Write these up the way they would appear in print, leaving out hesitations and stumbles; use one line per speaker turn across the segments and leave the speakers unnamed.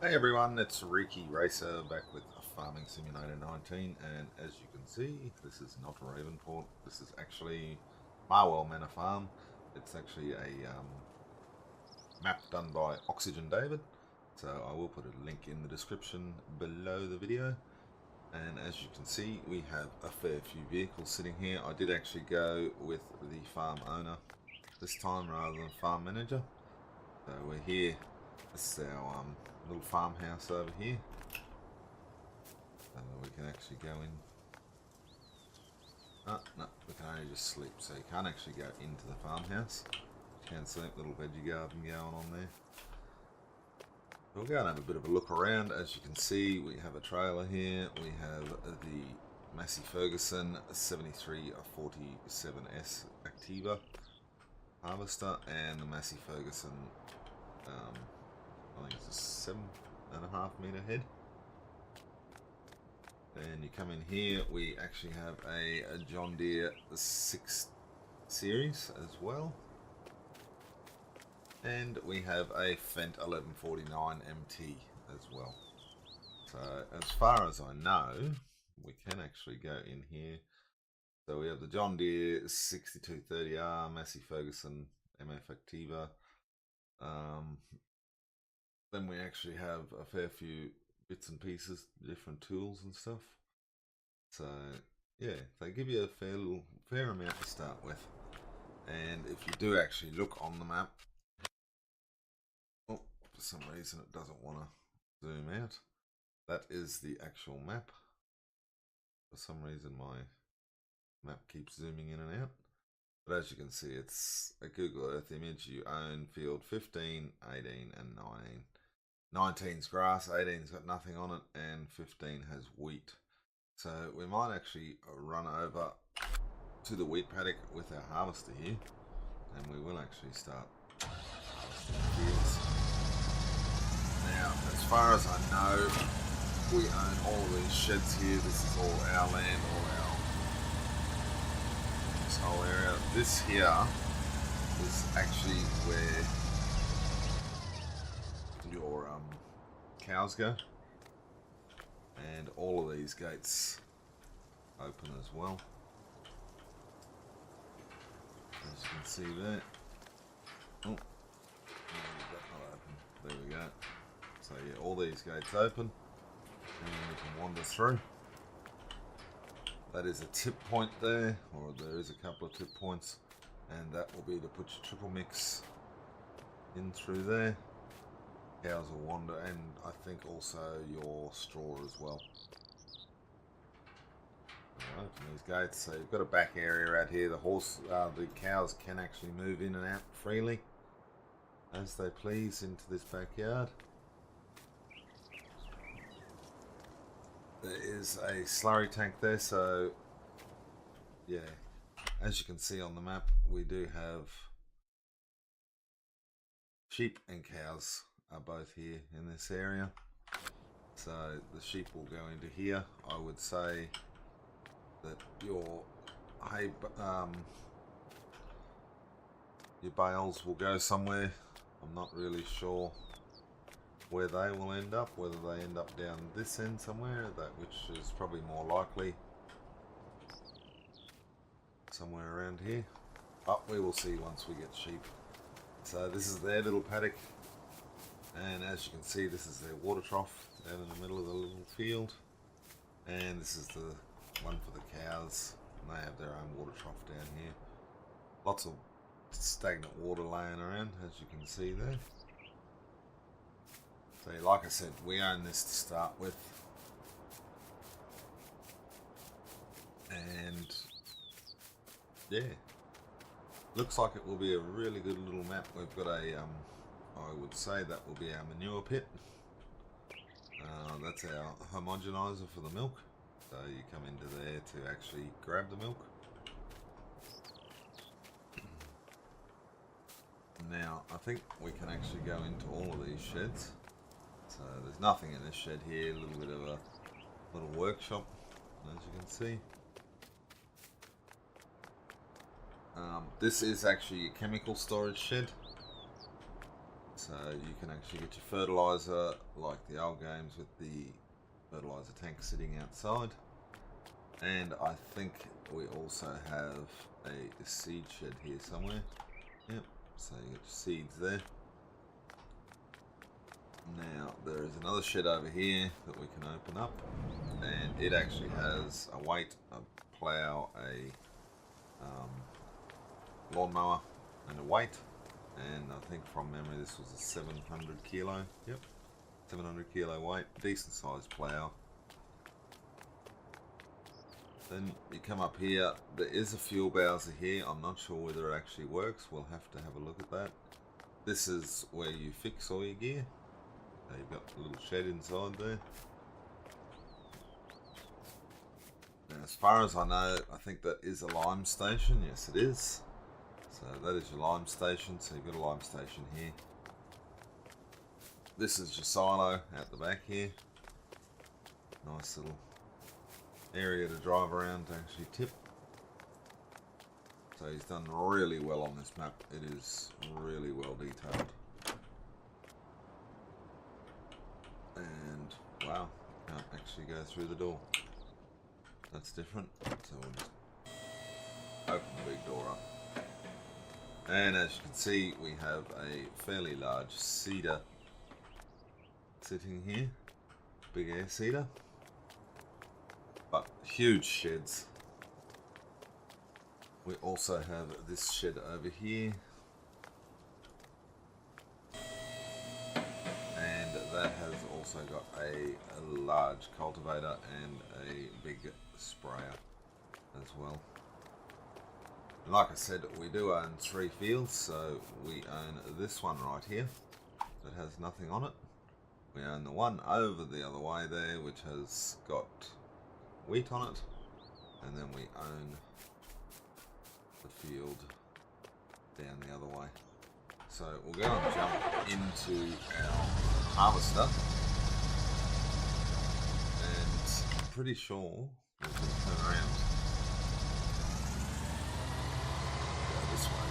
Hey everyone, it's Reekyracer back with Farming Simulator 19, and as you can see, this is not Ravenport. This is actually Marwell Manor Farm. It's actually a map done by Oxygen David, so I will put a link in the description below the video. And as you can see, we have a fair few vehicles sitting here. I did actually go with the farm owner this time rather than farm manager. So we're here. This is our little farmhouse over here. We can actually go in. Oh, no, we can only just sleep, so you can't actually go into the farmhouse. You can see a little veggie garden going on there. We'll go and have a bit of a look around. As you can see, we have a trailer here. We have the Massey Ferguson 7347S Activa harvester and the Massey Ferguson, I think it's a 7.5 meter head. And you come in here, we actually have a John Deere 6 Series as well. And we have a Fendt 1149 MT as well. So as far as I know, we can actually go in here. So we have the John Deere 6230R, Massey Ferguson MF Activa. Then we actually have a fair few bits and pieces, different tools and stuff. So yeah, they give you a fair amount to start with. And if you do actually look on the map, oh, for some reason it doesn't want to zoom out. That is the actual map. For some reason my map keeps zooming in and out. But as you can see, it's a Google Earth image. You own field 15, 18 and 19. 19's grass, 18's got nothing on it, and 15 has wheat. So we might actually run over to the wheat paddock with our harvester here, and we will actually start harvesting the fields. Now, as far as I know, we own all these sheds here. This is all our land, this whole area. This here is actually where your cows go, and all of these gates open as well, as you can see there. Oh, there we go. So yeah, all these gates open, and we can wander through. That is a tip point there, or there is a couple of tip points, and that will be to put your triple mix in through there. Cows will wander, and I think also your straw as well. Open these gates, so you've got a back area out here. The cows can actually move in and out freely as they please into this backyard. There is a slurry tank there, so yeah, as you can see on the map, we do have sheep and cows are both here in this area. So the sheep will go into here. I would say that your bales will go somewhere. I'm not really sure where they will end up, whether they end up down this end somewhere, which is probably more likely somewhere around here. But we will see once we get sheep. So this is their little paddock, and as you can see, this is their water trough down in the middle of the little field, and this is the one for the cows, and they have their own water trough down here. Lots of stagnant water laying around, as you can see there. So like I said, we own this to start with, and yeah, looks like it will be a really good little map. We've got a I would say that will be our manure pit. That's our homogenizer for the milk, so you come into there to actually grab the milk. Now I think we can actually go into all of these sheds. So there's nothing in this shed here, a little bit of a little workshop, as you can see. This is actually a chemical storage shed. So you can actually get your fertilizer like the old games with the fertilizer tank sitting outside. And I think we also have a seed shed here somewhere. Yep, so you get your seeds there. Now there is another shed over here that we can open up, and it actually has a weight, a plough, a lawnmower, and a weight. And I think from memory this was a 700 kilo. Yep, 700 kilo weight, decent sized plough. Then you come up here, there is a fuel bowser here. I'm not sure whether it actually works. We'll have to have a look at that. This is where you fix all your gear. You've got a little shed inside there. Now, as far as I know, I think that is a lime station. Yes, it is. So that is your lime station. So you've got a lime station here. This is your silo out the back here. Nice little area to drive around to actually tip. So he's done really well on this map. It is really well detailed. And wow, can't actually go through the door. That's different. So we'll just open the big door up. And as you can see, we have a fairly large cedar sitting here. Big air cedar. But huge sheds. We also have this shed over here. And that has also got a large cultivator and a big sprayer as well. And like I said, we do own 3 fields, so we own this one right here that has nothing on it. We own the one over the other way there, which has got wheat on it, and then we own the field down the other way. So we'll go and jump into our harvester, and I'm pretty sure we can turn around. Go this way.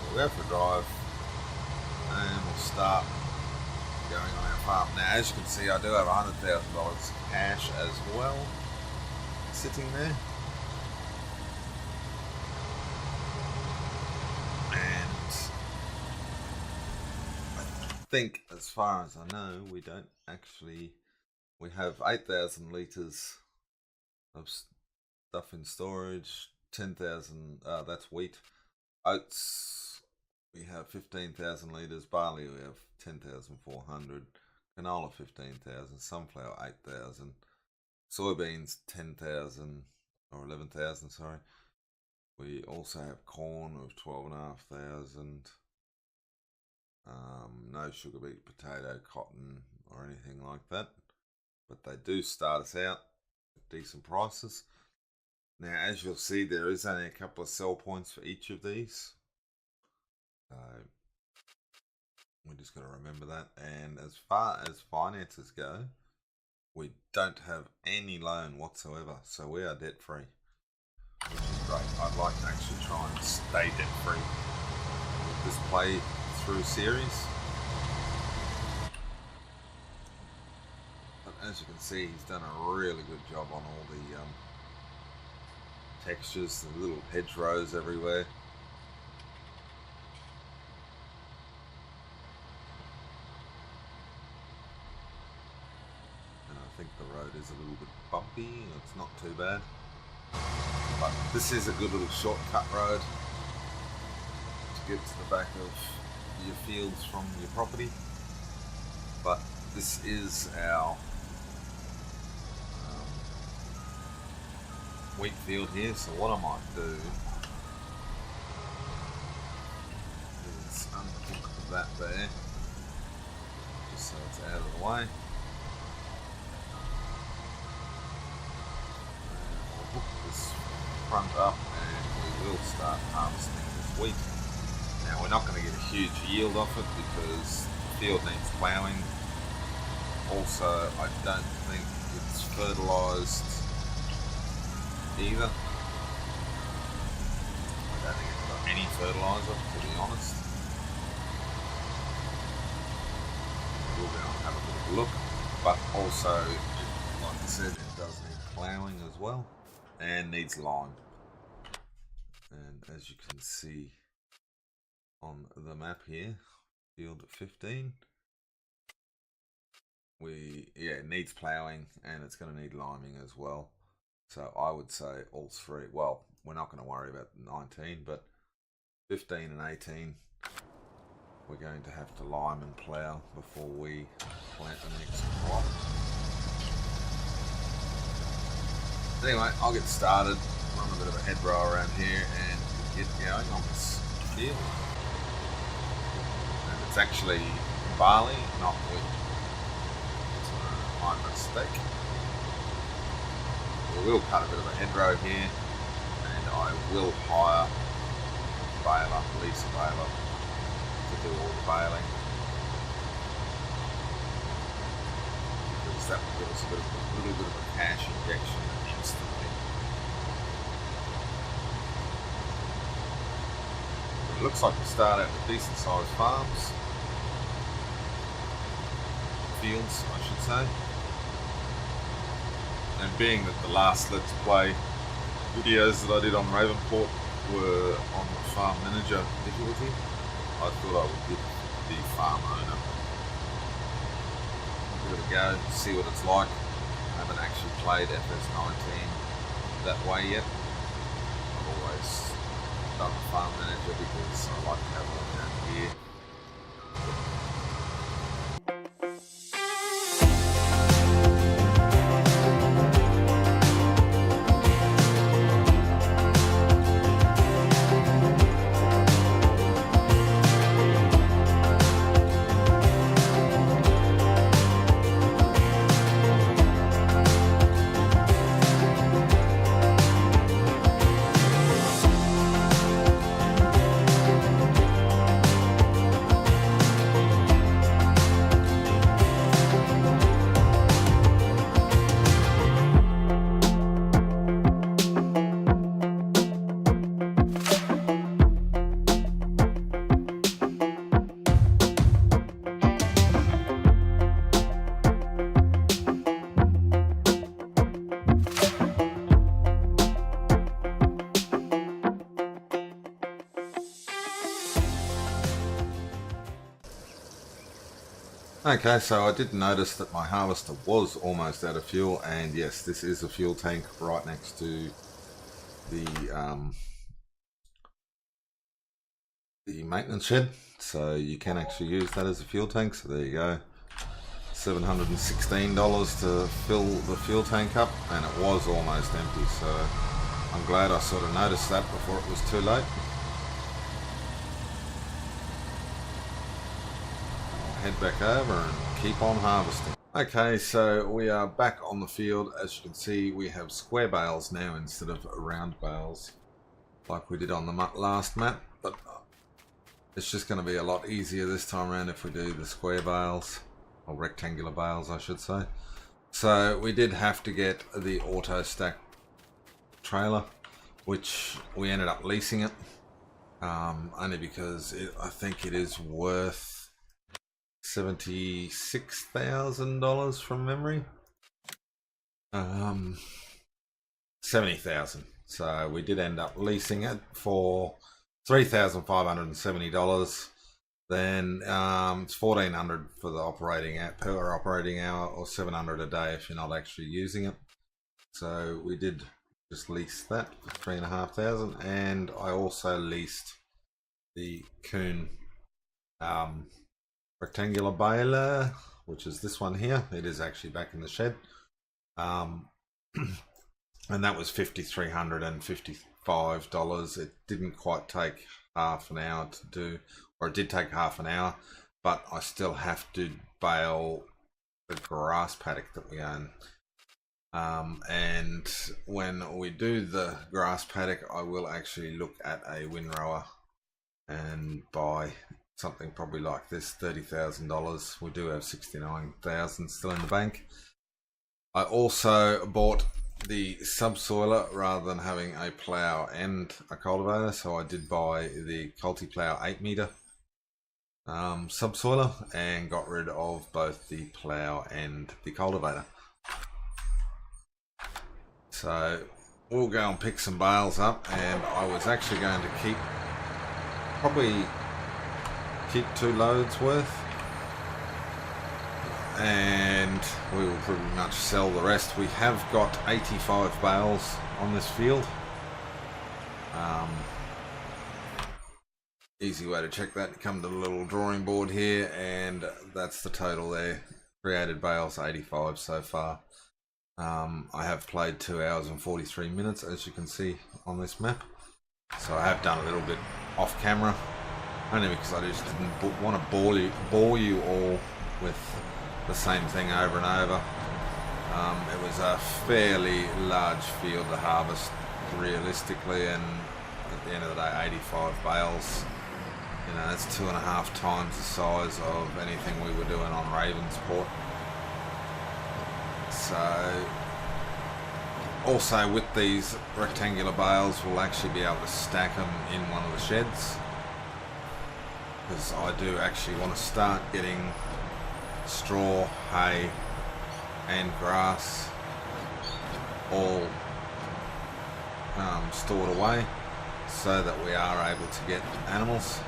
We'll go for a drive, and we'll start going on our farm. Now, as you can see, I do have $100,000 cash as well sitting there. And I think, as far as I know, we don't actually, we have 8,000 litres of stuff in storage, 10,000, that's wheat. Oats, we have 15,000 litres, barley we have 10,400, canola 15,000, sunflower 8,000, soybeans 10,000 or 11,000, sorry. We also have corn of 12,500, no sugar beet, potato, cotton or anything like that, but they do start us out at decent prices. Now, as you'll see, there is only a couple of sell points for each of these. We just got to remember that. And as far as finances go, we don't have any loan whatsoever, so we are debt free, which is great. I'd like to actually try and stay debt free with this play through series. But as you can see, he's done a really good job on all the textures, the little hedgerows everywhere. I think the road is a little bit bumpy. It's not too bad, but this is a good little shortcut road to get to the back of your fields from your property. But this is our wheat field here, so what I might do is unhook that there, just so it's out of the way. Hook this front up and we will start harvesting this wheat. Now, we're not going to get a huge yield off it because the field needs ploughing. Also, I don't think it's fertilised either. I don't think it's got any fertiliser, to be honest. we'll go and have a bit of a look. But also, like I said, it does need ploughing as well, and needs lime. And as you can see on the map here, field 15, it needs ploughing and it's going to need liming as well. So I would say all three. Well, we're not going to worry about 19, but 15 and 18, we're going to have to lime and plough before we plant the next crop. Anyway, I'll get started, run a bit of a head row around here and get going on this field. And it's actually barley, not wheat. My mistake. We will cut a bit of a hedgerow here, and I will hire a baler, lease a baler to do all the baling, because that will give us a little bit of a cash injection instantly. But it looks like we start out with decent sized farms, fields I should say. And being that the last Let's Play videos that I did on Ravenport were on the farm manager difficulty, I thought I would give the farm owner a bit of a go, see what it's like. I haven't actually played FS19 that way yet. I've always done the farm manager because I like to have all that gear. Okay, so I did notice that my harvester was almost out of fuel, and yes, this is a fuel tank right next to the maintenance shed, so you can actually use that as a fuel tank. So there you go, $716 to fill the fuel tank up, and it was almost empty, so I'm glad I sort of noticed that before it was too late. Head back over and keep on harvesting. Okay, so we are back on the field. As you can see, we have square bales now instead of round bales like we did on the last map, but it's just going to be a lot easier this time around if we do the square bales, or rectangular bales I should say. So we did have to get the auto stack trailer, which we ended up leasing it, only because I think it is worth $76,000 from memory. 70,000. So we did end up leasing it for $3,570. Then it's $1,400 for the per operating hour, or $700 a day if you're not actually using it. So we did just lease that for $3,500, and I also leased the Kuhn rectangular baler, which is this one here. It is actually back in the shed, and that was $5,355. It didn't quite take half an hour to do, or it did take half an hour, but I still have to bale the grass paddock that we own, and when we do the grass paddock, I will actually look at a windrower and buy something probably like this, $30,000. We do have $69,000 still in the bank. I also bought the subsoiler rather than having a plough and a cultivator, so I did buy the Culti Plough 8 meter. subsoiler and got rid of both the plough and the cultivator. So we'll go and pick some bales up, and I was actually going to probably keep 2 loads worth, and we will pretty much sell the rest. We have got 85 bales on this field. Easy way to check that, you come to the little drawing board here, and that's the total there. Created bales 85 so far. I have played 2 hours and 43 minutes, as you can see on this map. So I have done a little bit off camera, only because I just didn't want to bore you all with the same thing over and over. It was a fairly large field to harvest realistically, and at the end of the day, 85 bales. You know, that's 2.5 times the size of anything we were doing on Ravensport. So, also with these rectangular bales, we'll actually be able to stack them in one of the sheds, because I do actually want to start getting straw, hay and grass all stored away, so that we are able to get animals.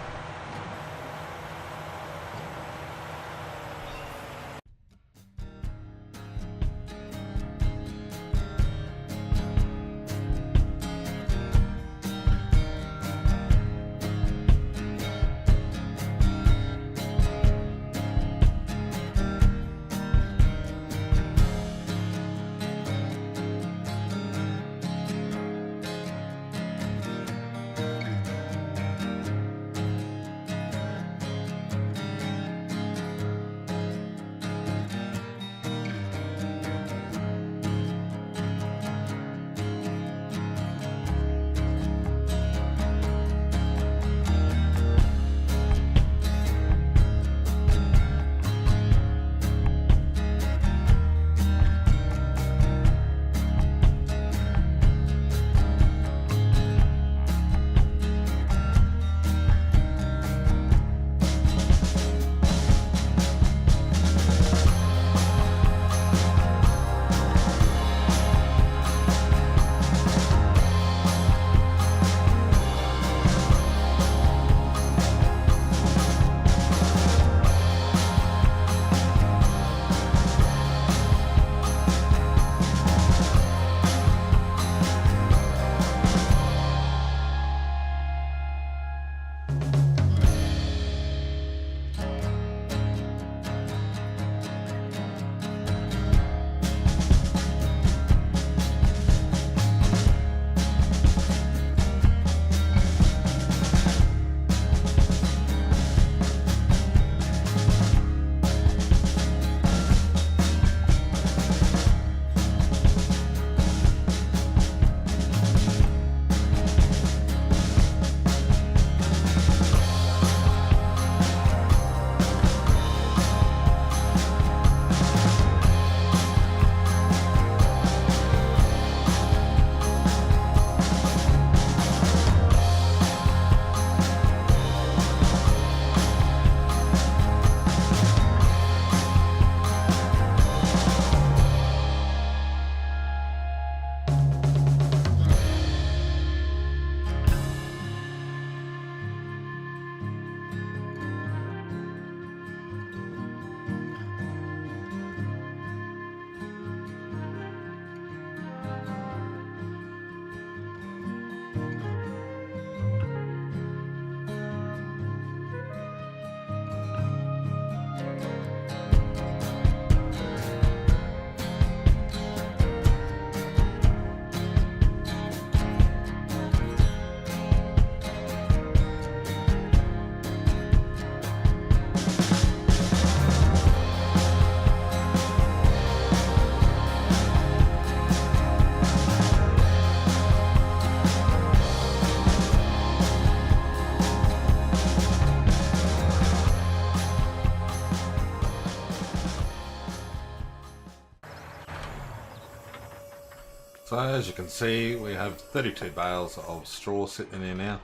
So as you can see, we have 32 bales of straw sitting in here now.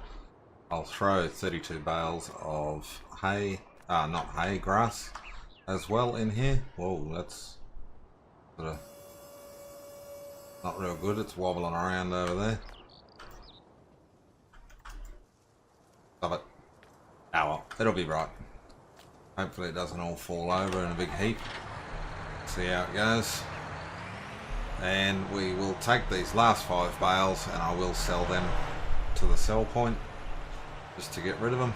I'll throw 32 bales of hay not hay, grass as well in here. Whoa, that's sort of not real good. It's wobbling around over there. Stop it. Oh well, it'll be right. Hopefully it doesn't all fall over in a big heap. See how it goes. And we will take these last 5 bales and I will sell them to the sell point just to get rid of them.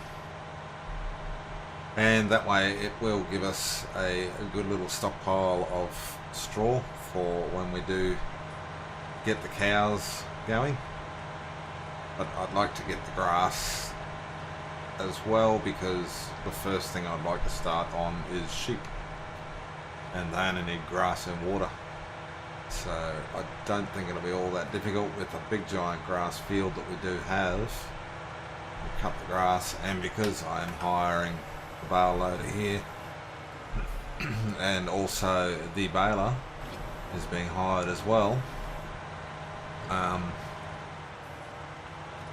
And that way it will give us a good little stockpile of straw for when we do get the cows going. But I'd like to get the grass as well, because the first thing I'd like to start on is sheep, and they only need grass and water. So I don't think it'll be all that difficult with a big giant grass field that we do have. We'll cut the grass, and because I am hiring the bale loader here and also the baler is being hired as well,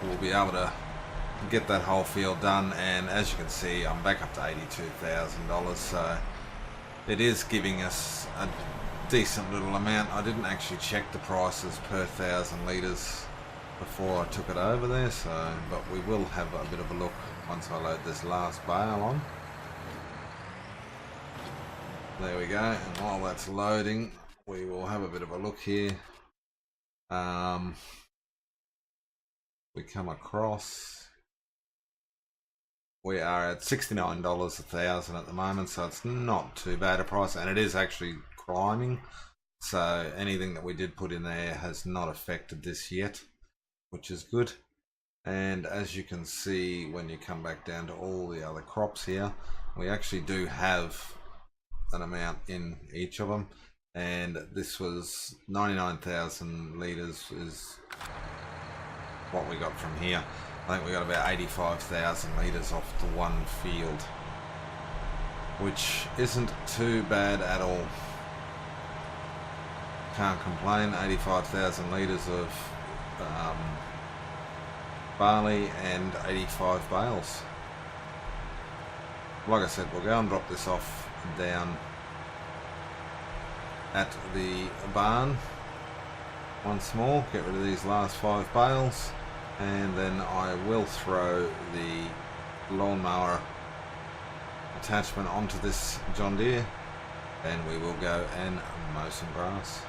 we'll be able to get that whole field done. And as you can see, I'm back up to $82,000, so it is giving us a decent little amount. I didn't actually check the prices per 1,000 litres before I took it over there, so but we will have a bit of a look once I load this last bale on. There we go, and while that's loading we will have a bit of a look here. We come across, we are at $69 a thousand at the moment, so it's not too bad a price, and it is actually climbing, so anything that we did put in there has not affected this yet, which is good. And as you can see, when you come back down to all the other crops here, we actually do have an amount in each of them, and this was 99,000 litres is what we got from here. I think we got about 85,000 litres off the one field, which isn't too bad at all. Can't complain. 85,000 litres of barley and 85 bales. Like I said, we'll go and drop this off down at the barn once more, get rid of these last 5 bales, and then I will throw the lawnmower attachment onto this John Deere, and we will go and mow some grass.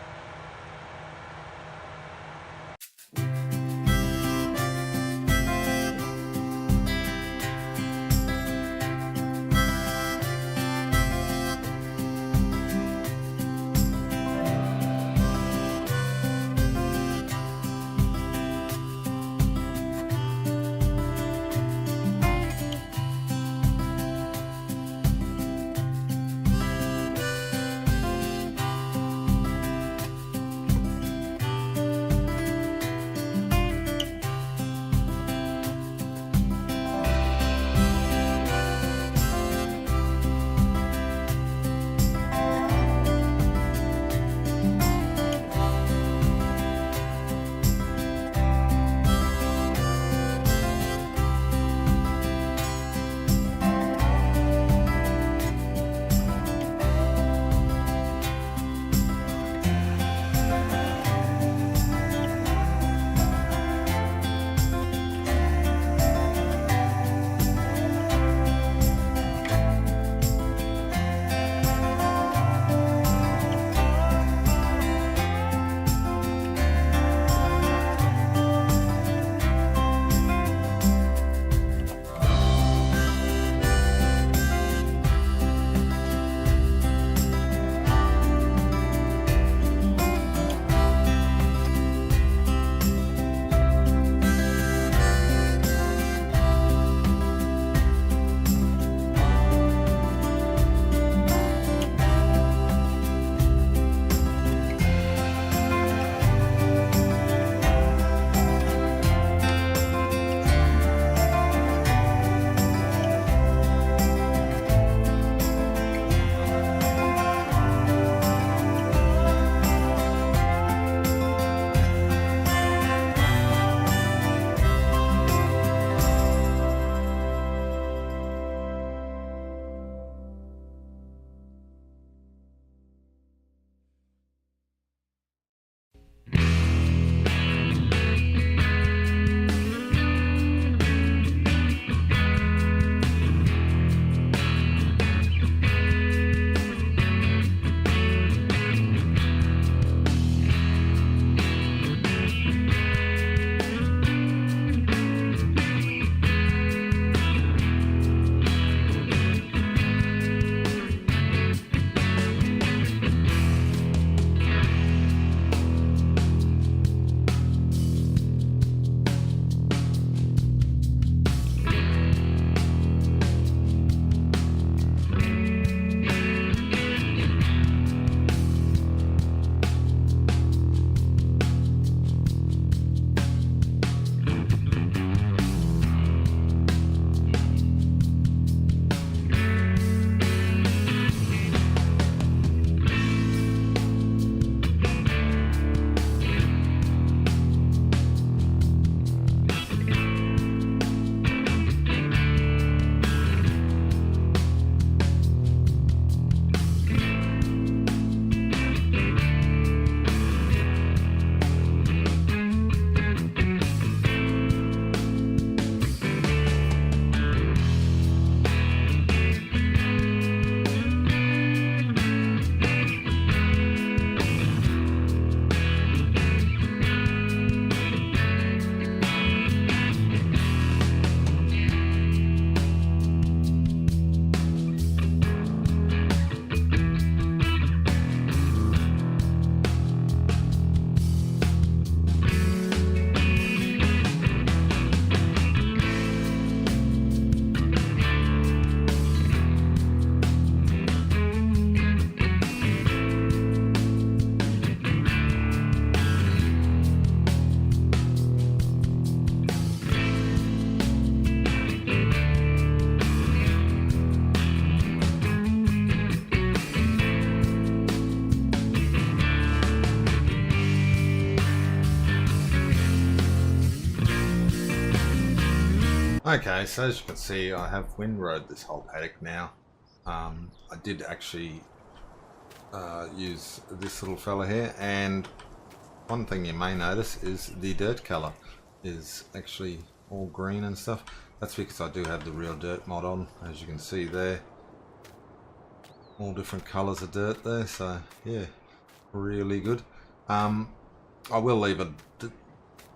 Okay, so as you can see, I have windrowed this whole paddock now. I did actually use this little fella here, and one thing you may notice is the dirt color is actually all green and stuff. That's because I do have the real dirt mod on, as you can see there. All different colors of dirt there, so yeah, really good. I will leave a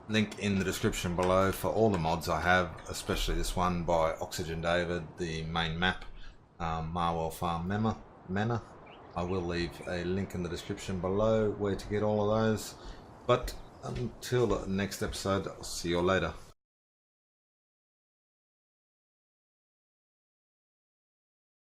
link in the description below for all the mods I have, especially this one by Oxygen David, the main map, Marwell Manor. I will leave a link in the description below where to get all of those. But until the next episode, I'll see you all later.